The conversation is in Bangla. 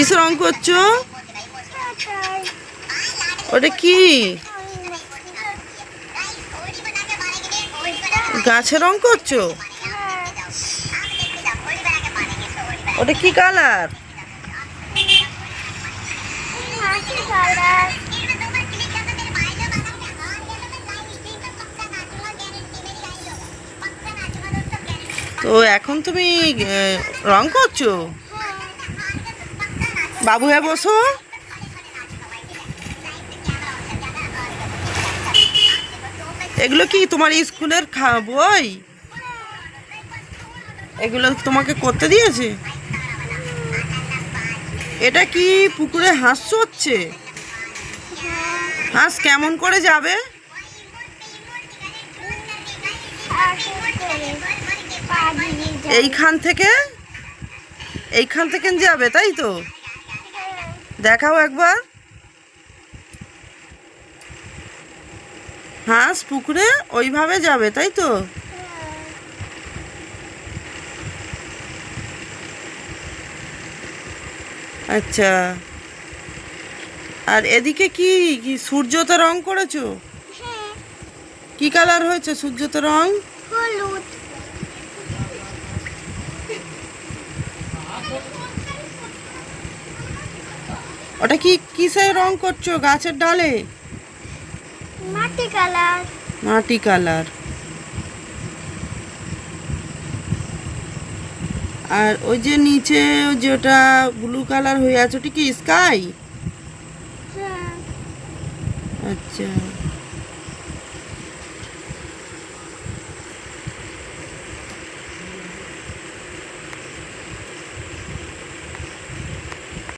কিসে রং করছো? ওটা কি? গাছে রং করছো? ওটা কি কালার? তো এখন তুমি রং করছো? বাবু হ্যাঁ বসো। এগুলো কি তোমার স্কুলের বই? এগুলো তোমাকে করতে দিয়েছে? এটা কি পুকুরে হাঁস চড়ছে? হাঁস কেমন করে যাবে? এইখান থেকে যাবে, তাই তো? দেখাও একবার। হাঁস পুকুরে ওইভাবে যাবে, তাই তো? আচ্ছা, আর এদিকে কি কি সূর্যতে রং করেছো? কি কালার হয়েছে সূর্যতে রং? হলুদ। ওটা কি কিসে রং করছো? গাছের ডালে? মাটি কালার। মাটি কালার। আর ওই যে নিচে যেটা ব্লু কালার হয়ে আছে ওটা কি স্কাই? হ্যাঁ। আচ্ছা।